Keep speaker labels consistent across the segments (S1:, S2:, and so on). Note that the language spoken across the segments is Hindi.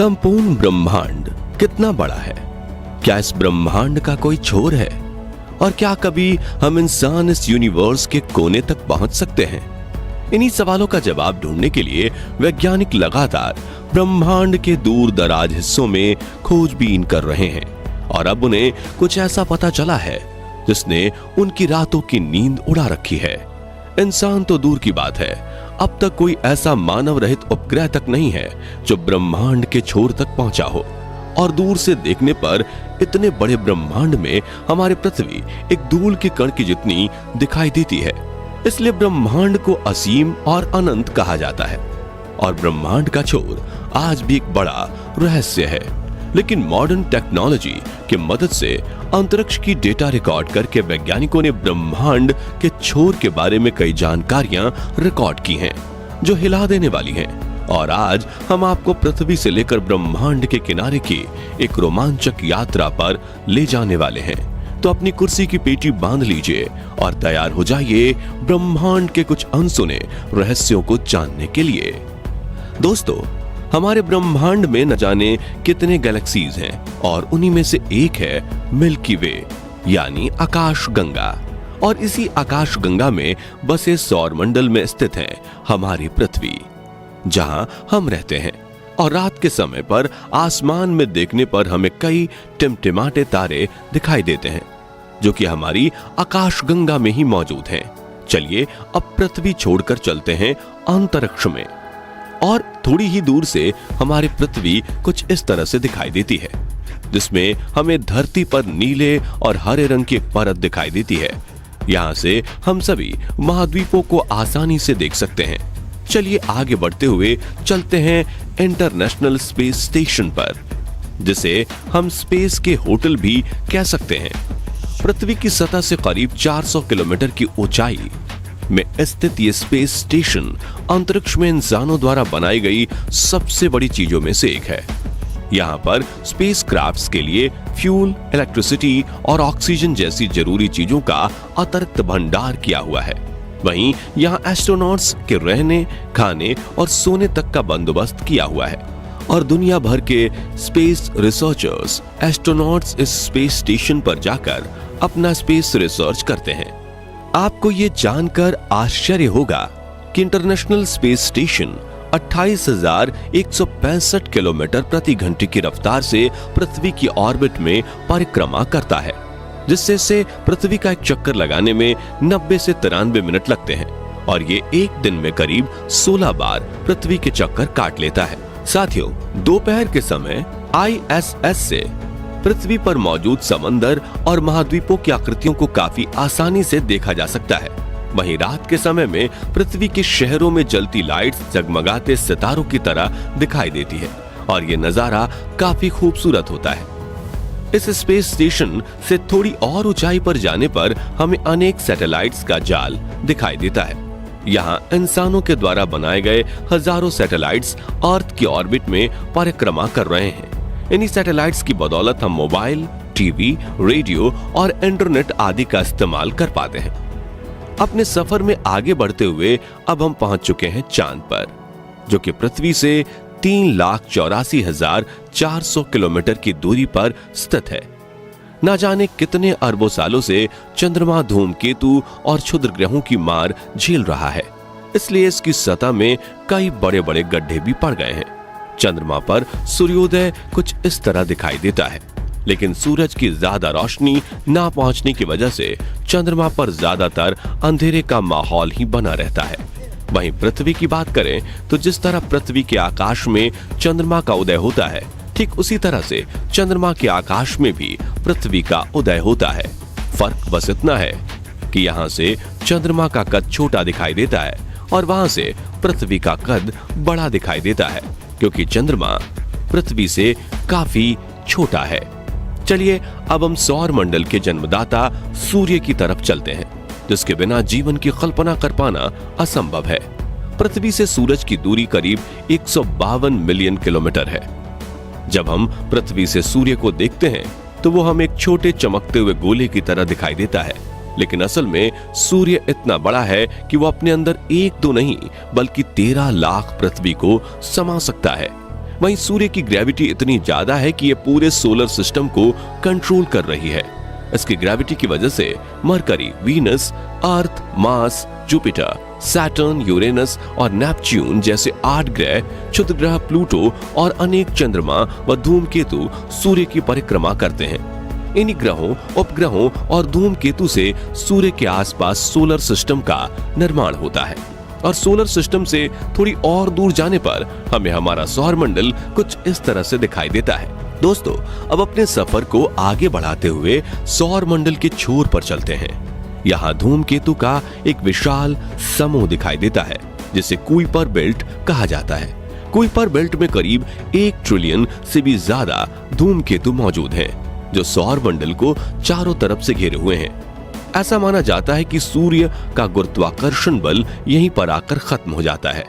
S1: संपूर्ण ब्रह्मांड कितना बड़ा है? क्या इस ब्रह्मांड का कोई छोर है? और क्या कभी हम इंसान इस यूनिवर्स के कोने तक पहुंच सकते हैं? इन्हीं सवालों का जवाब ढूंढने के लिए वैज्ञानिक लगातार ब्रह्मांड के दूर दराज हिस्सों में खोजबीन कर रहे हैं और अब उन्हें कुछ ऐसा पता चला है जिसने उनकी रातों की नींद उड़ा रखी है। इंसान तो दूर की बात है, अब तक कोई ऐसा मानव रहित उपग्रह तक नहीं है जो ब्रह्मांड के छोर तक पहुंचा हो। और दूर से देखने पर इतने बड़े ब्रह्मांड में हमारी पृथ्वी एक धूल के कण की जितनी दिखाई देती है। इसलिए ब्रह्मांड को असीम और अनंत कहा जाता है और ब्रह्मांड का छोर आज भी एक बड़ा रहस्य है। लेकिन मॉडर्न टेक्नोलॉजी की मदद से अंतरिक्ष की डेटा रिकॉर्ड करके वैज्ञानिकों ने ब्रह्मांड के छोर के बारे में कई जानकारियां रिकॉर्ड की हैं जो हिला देने वाली हैं। और आज हम आपको पृथ्वी से लेकर ब्रह्मांड के किनारे की एक रोमांचक यात्रा पर ले जाने वाले हैं। तो अपनी कुर्सी की पेटी बांध लीजिए और तैयार हो जाइए ब्रह्मांड के कुछ अनसुने रहस्यों को जानने के लिए। दोस्तों, हमारे ब्रह्मांड में न जाने कितने गैलेक्सीज हैं और उन्हीं में से एक है मिल्की वे यानी आकाश गंगा। और इसी आकाश गंगा में बसे सौर मंडल में स्थित है हमारी पृथ्वी, जहां हम रहते हैं। और रात के समय पर आसमान में देखने पर हमें कई टिमटिमाते तारे दिखाई देते हैं जो कि हमारी आकाश गंगा में ही मौजूद हैं। चलिए अब पृथ्वी छोड़कर चलते हैं अंतरिक्ष में। और थोड़ी ही दूर से हमारी पृथ्वी कुछ इस तरह से दिखाई देती है, जिसमें हमें धरती पर नीले और हरे रंग की एक परत दिखाई देती है। यहाँ से हम सभी महाद्वीपों को आसानी से देख सकते हैं। चलिए आगे बढ़ते हुए चलते हैं इंटरनेशनल स्पेस स्टेशन पर, जिसे हम स्पेस के होटल भी कह सकते हैं। पृथ्वी की सतह से करीब 400 किलोमीटर की ऊंचाई में स्थित ये स्पेस स्टेशन अंतरिक्ष में इंसानों द्वारा बनाई गई सबसे बड़ी चीजों में से एक है। यहाँ पर स्पेस क्राफ्ट्स के लिए फ्यूल, इलेक्ट्रिसिटी और ऑक्सीजन जैसी जरूरी चीजों का अतिरिक्त भंडार किया हुआ है। वहीं यहाँ एस्ट्रोनॉट्स के रहने, खाने और सोने तक का बंदोबस्त किया हुआ है। और दुनिया भर के स्पेस रिसर्चर्स, एस्ट्रोनॉट्स इस स्पेस स्टेशन पर जाकर अपना स्पेस रिसर्च करते हैं। आपको ये जानकर आश्चर्य होगा कि इंटरनेशनल स्पेस स्टेशन 28,165 किलोमीटर प्रति घंटे की रफ्तार से पृथ्वी की ऑर्बिट में परिक्रमा करता है, जिससे इसे पृथ्वी का एक चक्कर लगाने में 90 से 93 मिनट लगते हैं। और ये एक दिन में करीब 16 बार पृथ्वी के चक्कर काट लेता है। साथियों, दोपहर के समय ISS से पृथ्वी पर मौजूद समंदर और महाद्वीपों की आकृतियों को काफी आसानी से देखा जा सकता है। वहीं रात के समय में पृथ्वी के शहरों में जलती लाइट्स जगमगाते सितारों की तरह दिखाई देती है और ये नजारा काफी खूबसूरत होता है। इस स्पेस स्टेशन से थोड़ी और ऊंचाई पर जाने पर हमें अनेक सैटेलाइट्स का जाल दिखाई देता है। यहाँ इंसानों के द्वारा बनाए गए हजारों सैटेलाइट्स अर्थ की ऑर्बिट में परिक्रमा कर रहे हैं। इन्हीं सैटेलाइट्स की बदौलत हम मोबाइल, टीवी, रेडियो और इंटरनेट आदि का इस्तेमाल कर पाते हैं। अपने सफर में आगे बढ़ते हुए अब हम पहुंच चुके हैं चांद पर, जो कि पृथ्वी से 3,84,400 किलोमीटर की दूरी पर स्थित है। ना जाने कितने अरबों सालों से चंद्रमा धूमकेतु और क्षुद्र ग्रहों की मार झेल रहा है, इसलिए इसकी सतह में कई बड़े बड़े गड्ढे भी पड़ गए हैं। चंद्रमा पर सूर्योदय कुछ इस तरह दिखाई देता है, लेकिन सूरज की ज्यादा रोशनी ना पहुंचने की वजह से चंद्रमा पर ज्यादातर अंधेरे का माहौल ही बना रहता है। वहीं पृथ्वी की बात करें तो जिस तरह पृथ्वी के आकाश में चंद्रमा का उदय होता है, ठीक उसी तरह से चंद्रमा के आकाश में भी पृथ्वी का उदय होता है। फर्क बस इतना है कि यहाँ से चंद्रमा का कद छोटा दिखाई देता है और वहां से पृथ्वी का कद बड़ा दिखाई देता है, क्योंकि चंद्रमा पृथ्वी से काफी छोटा है। चलिए अब हम सौर मंडल के जन्मदाता सूर्य की तरफ चलते हैं, जिसके बिना जीवन की कल्पना कर पाना असंभव है। पृथ्वी से सूरज की दूरी करीब 152 मिलियन किलोमीटर है। जब हम पृथ्वी से सूर्य को देखते हैं तो वो हमें एक छोटे चमकते हुए गोले की तरह दिखाई देता है, लेकिन असल में सूर्य इतना बड़ा है कि वो अपने अंदर एक दो नहीं बल्कि 13 लाख पृथ्वी को समा सकता है। वहीं सूर्य की ग्रेविटी इतनी ज्यादा है कि ये पूरे सोलर सिस्टम को कंट्रोल कर रही है। इसकी ग्रेविटी की वजह से मरकरी, वीनस, अर्थ, मार्स, जुपिटर, सैटर्न, यूरेनस और नेपच्यून जैसे 8 ग्रह, क्षुद्र ग्रह प्लूटो और अनेक चंद्रमा व धूमकेतु सूर्य की परिक्रमा करते हैं। इन्हीं ग्रहों, उपग्रहों और धूमकेतु से सूर्य के आसपास सोलर सिस्टम का निर्माण होता है और सोलर सिस्टम से थोड़ी और दूर जाने पर हमें हमारा सौर मंडल कुछ इस तरह से दिखाई देता है। दोस्तों, अब अपने सफर को आगे बढ़ाते हुए सौर मंडल के छोर पर चलते हैं। यहाँ धूमकेतु का एक विशाल समूह दिखाई देता है जिसे कुइपर बेल्ट कहा जाता है। कुइपर बेल्ट में करीब 1 ट्रिलियन से भी ज्यादा धूमकेतु मौजूद हैं, जो सौर मंडल को चारों तरफ से घेरे हुए हैं। ऐसा माना जाता है कि सूर्य का गुरुत्वाकर्षण बल यहीं पर आकर खत्म हो जाता है।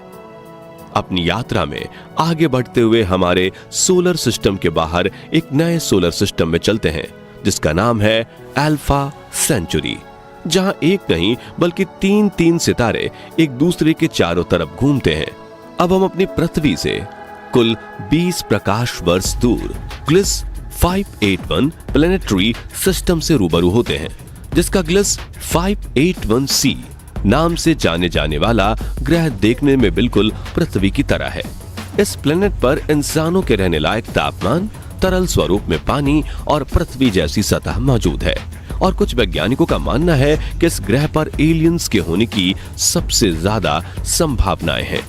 S1: अपनी यात्रा में आगे बढ़ते हुए हमारे सोलर सिस्टम के बाहर एक नए सोलर सिस्टम में चलते हैं जिसका नाम है अल्फा सेंचुरी, जहां एक नहीं बल्कि 3 सितारे एक दूसरे के चारों तरफ घूमते हैं। अब हम अपनी पृथ्वी से कुल 20 प्रकाश वर्ष दूर ग्लिस 581 प्लैनेटरी सिस्टम से रूबरू होते हैं, जिसका ग्लिस 581c नाम से जाने जाने वाला ग्रह देखने में बिल्कुल पृथ्वी की तरह है। इस प्लेनेट पर इंसानों के रहने लायक तापमान, तरल स्वरूप में पानी और पृथ्वी जैसी सतह मौजूद है और कुछ वैज्ञानिकों का मानना है कि इस ग्रह पर एलियंस के होने की सबसे ज्यादा संभावनाएं हैं।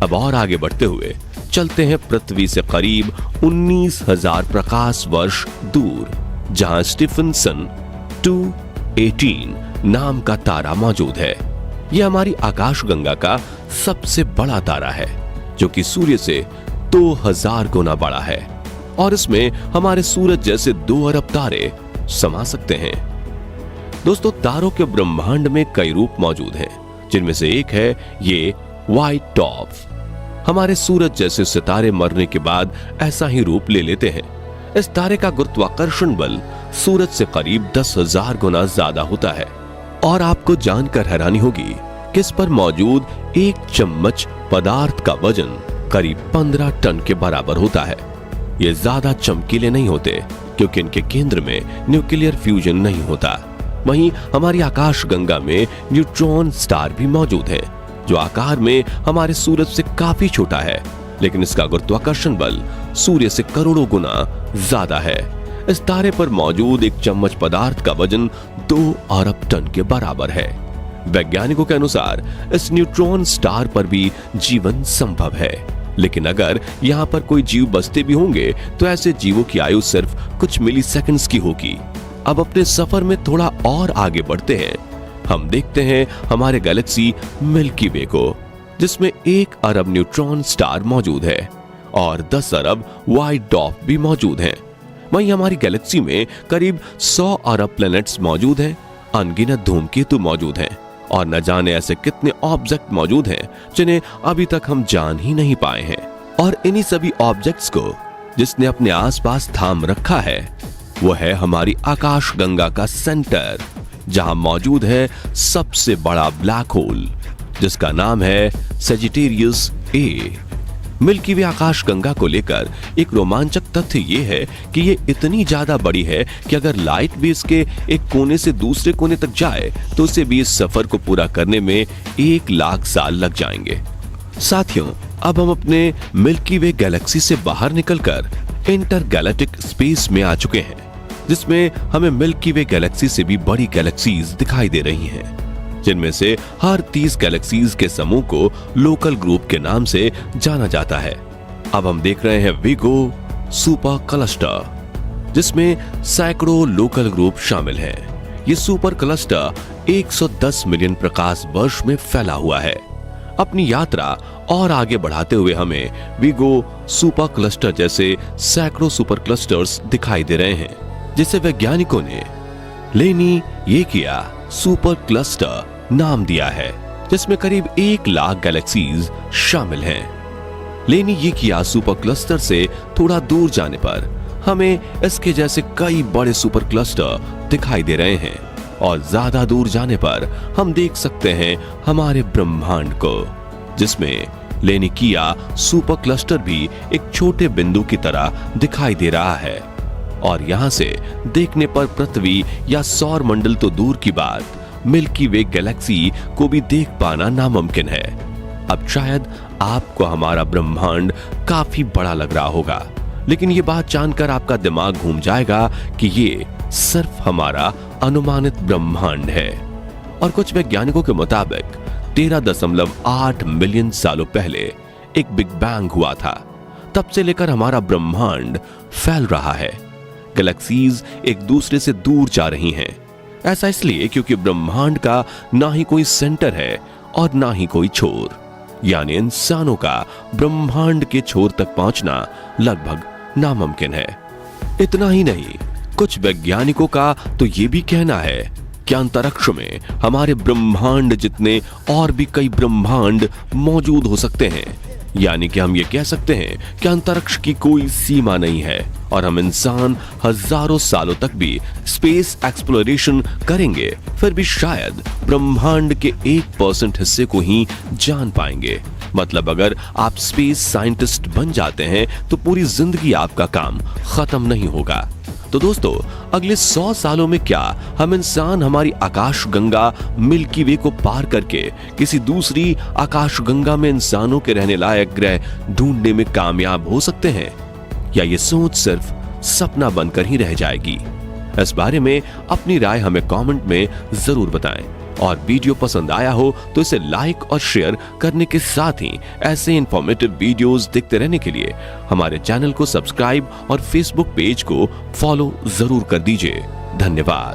S1: अब और आगे बढ़ते हुए चलते हैं पृथ्वी से करीब 19,000 प्रकाश वर्ष दूर, जहां स्टीफनसन 218 नाम का तारा मौजूद है। यह हमारी आकाशगंगा का सबसे बड़ा तारा है, जो कि सूर्य से 2000 गुना बड़ा है और इसमें हमारे सूरज जैसे 2 अरब तारे समा सकते हैं। दोस्तों, तारों के ब्रह्मांड में कई रूप मौजूद हैं, जिनमें से एक है ये व्हाइट डॉर्फ। हमारे सूरज जैसे सितारे मरने के बाद ऐसा ही रूप ले लेते हैं। इस तारे का गुरुत्वाकर्षण बल सूरज से करीब 10,000 गुना ज्यादा होता है और आपको जानकर हैरानी होगी कि इस पर मौजूद 1 चम्मच पदार्थ का वजन करीब 15 टन के बराबर होता है। ये ज्यादा चमकीले नहीं होते क्योंकि इनके केंद्र में न्यूक्लियर फ्यूजन नहीं होता। वहीं हमारी आकाशगंगा में न्यूट्रॉन स्टार भी मौजूद है, जो आकार में हमारे सूरज से काफी छोटा है, लेकिन इसका गुरुत्वाकर्षण बल सूर्य से करोड़ों गुना ज्यादा है। इस तारे पर मौजूद 1 चम्मच पदार्थ का वजन 2 अरब टन के बराबर है। वैज्ञानिकों के अनुसार इस न्यूट्रॉन स्टार पर भी जीवन संभव है, लेकिन अगर यहाँ पर कोई जीव बसते भी होंगे तो ऐसे जीवों की आयु सिर्फ कुछ मिलीसेकंड्स की होगी। अब अपने सफर में थोड़ा और आगे बढ़ते हैं। हम देखते हैं हमारे गैलेक्सी मिल्की वे को, जिसमें 1 अरब न्यूट्रॉन स्टार मौजूद है और 10 अरब व्हाइट डॉर्फ भी मौजूद हैं। वहीं हमारी गैलेक्सी में करीब 100 अरब प्लैनेट्स मौजूद हैं, अनगिनत धूमकेतु मौजूद हैं और न जाने ऐसे कितने ऑब्जेक्ट मौजूद हैं जिन्हें अभी तक हम जान ही नहीं पाए हैं। और इन्हीं सभी ऑब्जेक्ट्स को जिसने अपने आसपास थाम रखा है वो है हमारी आकाशगंगा का सेंटर, जहां मौजूद है सबसे बड़ा ब्लैक होल, जिसका नाम है सजिटेरियस ए। मिल्की वे आकाशगंगा को लेकर एक रोमांचक तथ्य ये है कि ये इतनी ज्यादा बड़ी है कि अगर लाइट भी इसके एक कोने से दूसरे कोने तक जाए तो उसे भी इस सफर को पूरा करने में 1 लाख साल लग जाएंगे। साथियों, अब हम अपने मिल्की वे गैलेक्सी से बाहर निकलकर इंटरगैलेक्टिक स्पेस में आ चुके हैं, जिसमें हमें मिल्की वे गैलेक्सी से भी बड़ी गैलेक्सीज दिखाई दे रही हैं, जिनमें से हर 30 गैलेक्सीज के समूह को लोकल ग्रुप के नाम से जाना जाता है। अब हम देख रहे हैं विगो सुपर क्लस्टर, जिसमें सैकड़ों लोकल ग्रुप शामिल हैं। ये सुपर क्लस्टर 110 मिलियन प्रकाश वर्ष में फैला हुआ है। अपनी यात्रा और आगे बढ़ाते हुए हमें विगो सुपर क्लस्टर जैसे सैकड़ों सुपर क्लस्टर्स दिखाई दे रहे हैं, जिसे वैज्ञानिकों ने लेनियेकिया सुपर क्लस्टर नाम दिया है, जिसमें करीब 1 लाख गैलेक्सीज शामिल हैं। लेनियेकिया सुपर क्लस्टर से थोड़ा दूर जाने पर हमें इसके जैसे कई बड़े सुपर क्लस्टर दिखाई दे रहे हैं और ज्यादा दूर जाने पर हम देख सकते हैं हमारे ब्रह्मांड को, जिसमें लेनिकिया सुपर क्लस्टर भी एक छोटे बिंदु की तरह दिखाई दे रहा है और यहां से देखने पर पृथ्वी या सौर मंडल तो दूर की बात, मिल्की वे गैलेक्सी को भी देख पाना नामुमकिन है। अब शायद आपको हमारा ब्रह्मांड काफी बड़ा लग रहा होगा, लेकिन ये बात जानकर आपका दिमाग घूम जाएगा कि ये सिर्फ हमारा अनुमानित ब्रह्मांड है। और कुछ वैज्ञानिकों के मुताबिक 13.8 मिलियन सालों पहले एक बिग बैंग हुआ था। तब से लेकर हमारा ब्रह्मांड फैल रहा है। गैलेक्सीज एक दूसरे से दूर जा रही हैं। ऐसा इसलिए क्योंकि ब्रह्मांड का ना ही कोई सेंटर है और ना ही कोई छोर, यानी इंसानों का ब्रह्मांड के छोर तक पहुंचना लगभग नामुमकिन है। इतना ही नहीं, कुछ वैज्ञानिकों का तो यह भी कहना है कि अंतरिक्ष में हमारे ब्रह्मांड जितने और भी कई ब्रह्मांड मौजूद हो सकते हैं। यानी कि हम ये कह सकते हैं कि अंतरिक्ष की कोई सीमा नहीं है और हम इंसान हजारों सालों तक भी स्पेस एक्सप्लोरेशन करेंगे, फिर भी शायद ब्रह्मांड के 1% हिस्से को ही जान पाएंगे। मतलब अगर आप स्पेस साइंटिस्ट बन जाते हैं तो पूरी जिंदगी आपका काम खत्म नहीं होगा। तो दोस्तों, अगले 100 सालों में क्या हम इंसान हमारी आकाशगंगा मिल्की वे को पार करके किसी दूसरी आकाशगंगा में इंसानों के रहने लायक ग्रह ढूंढने में कामयाब हो सकते हैं, या ये सोच सिर्फ सपना बनकर ही रह जाएगी? इस बारे में अपनी राय हमें कमेंट में जरूर बताएं। और वीडियो पसंद आया हो तो इसे लाइक और शेयर करने के साथ ही ऐसे इंफॉर्मेटिव वीडियोस देखते रहने के लिए हमारे चैनल को सब्सक्राइब और फेसबुक पेज को फॉलो जरूर कर दीजिए। धन्यवाद।